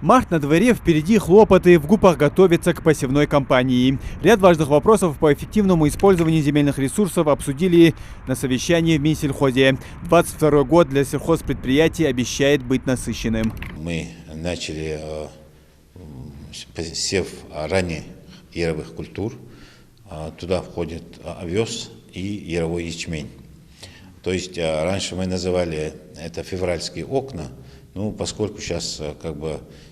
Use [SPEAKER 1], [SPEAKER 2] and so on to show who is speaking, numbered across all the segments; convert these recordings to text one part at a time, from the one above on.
[SPEAKER 1] Март на дворе, впереди хлопоты, в ГУПах готовятся к посевной кампании. Ряд важных вопросов по эффективному использованию земельных ресурсов обсудили на совещании в Минсельхозе. 22 год для сельхозпредприятий обещает быть насыщенным.
[SPEAKER 2] Мы начали посев ранних яровых культур. Туда входит овес и яровой ячмень. То есть раньше мы называли это февральские окна, но поскольку сейчас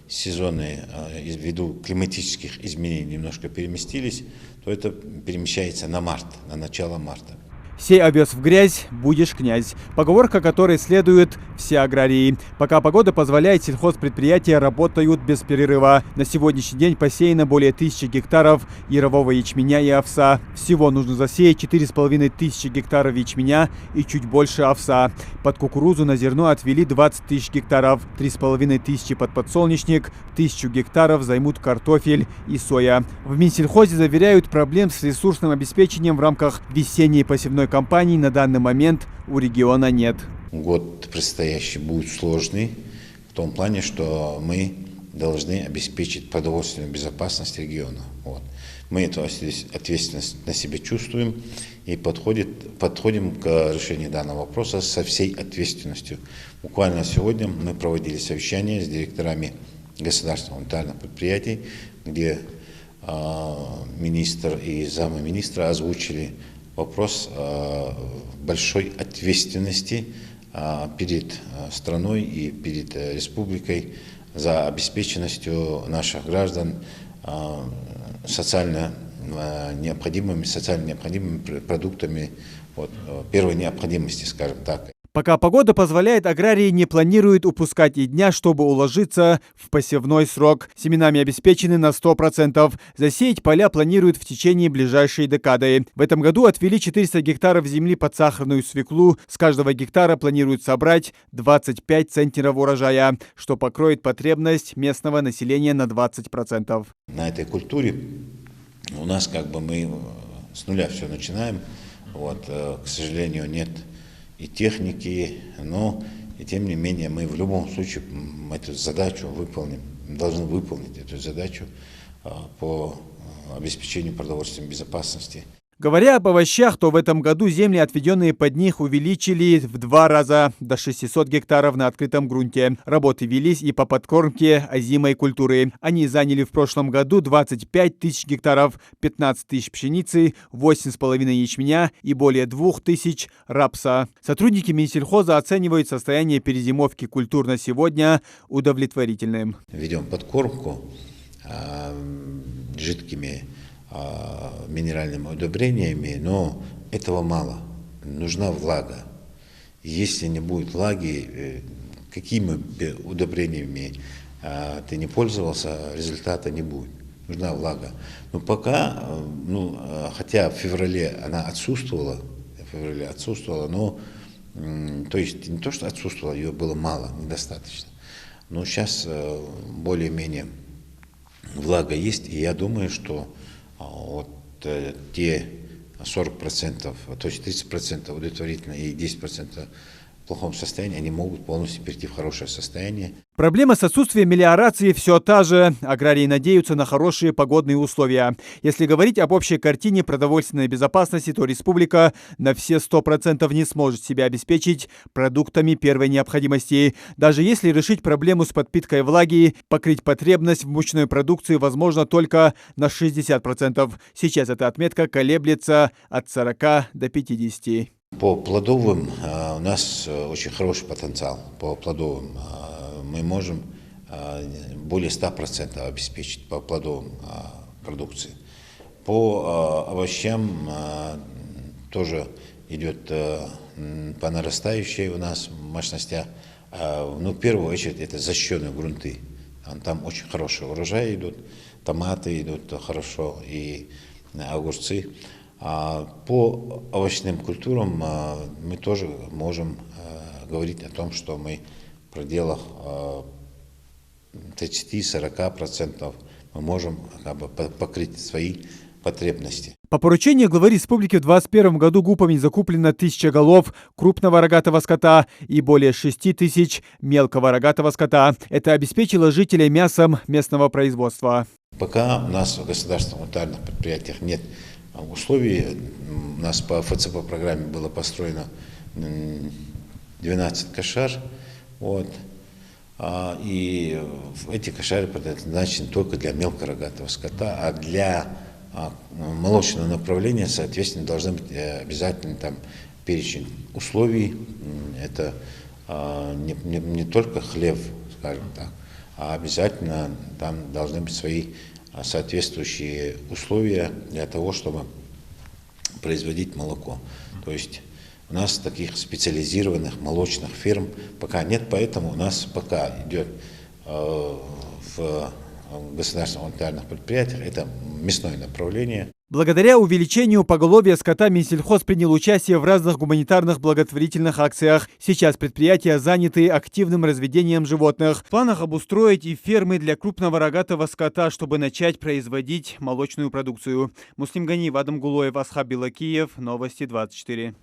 [SPEAKER 2] сезоны ввиду климатических изменений немножко переместились, то это перемещается на март, на начало марта.
[SPEAKER 1] «Сей овес в грязь, будешь князь». Поговорка, которой следуют все аграрии. Пока погода позволяет, сельхозпредприятия работают без перерыва. На сегодняшний день посеяно более 1000 гектаров ярового ячменя и овса. Всего нужно засеять 4500 гектаров ячменя и чуть больше овса. Под кукурузу на зерно отвели 20 000 гектаров, 3500 под подсолнечник, 1000 гектаров займут картофель и соя. В Минсельхозе заверяют, проблем с ресурсным обеспечением в рамках весенней посевной кампании на данный момент у региона нет.
[SPEAKER 2] Год предстоящий будет сложный в том плане, что мы должны обеспечить продовольственную безопасность региона. Мы эту ответственность на себе чувствуем и подходим к решению данного вопроса со всей ответственностью. Буквально сегодня мы проводили совещание с директорами государственных унитарных предприятий, где министр и замминистра озвучили вопрос большой ответственности перед страной и перед республикой за обеспеченностью наших граждан социально необходимыми продуктами первой необходимости, скажем так.
[SPEAKER 1] Пока погода позволяет, аграрии не планируют упускать и дня, чтобы уложиться в посевной срок. Семенами обеспечены на 100%. Засеять поля планируют в течение ближайшей декады. В этом году отвели 400 гектаров земли под сахарную свеклу. С каждого гектара планируют собрать 25 центнеров урожая, что покроет потребность местного населения на 20%.
[SPEAKER 2] На этой культуре у нас мы с нуля все начинаем. К сожалению, нет и техники, но и тем не менее мы в любом случае эту задачу должны выполнить эту задачу по обеспечению продовольственной безопасности.
[SPEAKER 1] Говоря об овощах, то в этом году земли, отведенные под них, увеличили в 2 раза до 600 гектаров на открытом грунте. Работы велись и по подкормке озимой культуры. Они заняли в прошлом году 25 000 гектаров, 15 000 пшеницы, 8,5 ячменя и более 2000 рапса. Сотрудники Минсельхоза оценивают состояние перезимовки культур на сегодня удовлетворительным.
[SPEAKER 2] Ведем подкормку жидкими минеральными удобрениями, но этого мало. Нужна влага. Если не будет влаги, какими бы удобрениями ты не пользовался, результата не будет. Нужна влага. Но пока, хотя в феврале она отсутствовала, но то есть не то, что отсутствовала, ее было мало, недостаточно. Но сейчас более-менее влага есть, и я думаю, что те 40%, то есть 30% удовлетворительно и 10% в плохом состоянии, они могут полностью перейти в хорошее состояние.
[SPEAKER 1] Проблема с отсутствием мелиорации все та же. Аграрии надеются на хорошие погодные условия. Если говорить об общей картине продовольственной безопасности, то республика на все 100% не сможет себя обеспечить продуктами первой необходимости. Даже если решить проблему с подпиткой влаги, покрыть потребность в мучной продукции возможно только на 60%. Сейчас эта отметка колеблется от 40 до 50.
[SPEAKER 2] По плодовым у нас очень хороший потенциал. По плодовым мы можем более 100% обеспечить по плодовым продукции. По овощам тоже идет по нарастающей у нас мощностях. В первую очередь это защищенные грунты. Там очень хорошие урожаи идут, томаты идут хорошо и огурцы. По овощным культурам мы тоже можем говорить о том, что мы в пределах 30-40% мы можем покрыть свои потребности.
[SPEAKER 1] По поручению главы республики в 2021 году ГУПами закуплено 1000 голов крупного рогатого скота и более 6000 мелкого рогатого скота. Это обеспечило жителей мясом местного производства.
[SPEAKER 2] Пока у нас в государственных унитарных предприятиях нет условий, у нас по ФЦП программе было построено 12 кошар, вот, и эти кошары предназначены только для мелкорогатого скота, а для молочного направления, соответственно, должны быть обязательно там перечень условий. Это не только хлеб, скажем так, а обязательно там должны быть свои соответствующие условия для того, чтобы производить молоко. То есть у нас таких специализированных молочных ферм пока нет, поэтому у нас пока идет в государственных унитарных предприятиях это мясное направление.
[SPEAKER 1] Благодаря увеличению поголовья скота Минсельхоз принял участие в разных гуманитарных благотворительных акциях. Сейчас предприятия заняты активным разведением животных. В планах обустроить и фермы для крупного рогатого скота, чтобы начать производить молочную продукцию. Муслим Ганиев, Адам Гулоев, Асхаб Билакиев, Новости 24.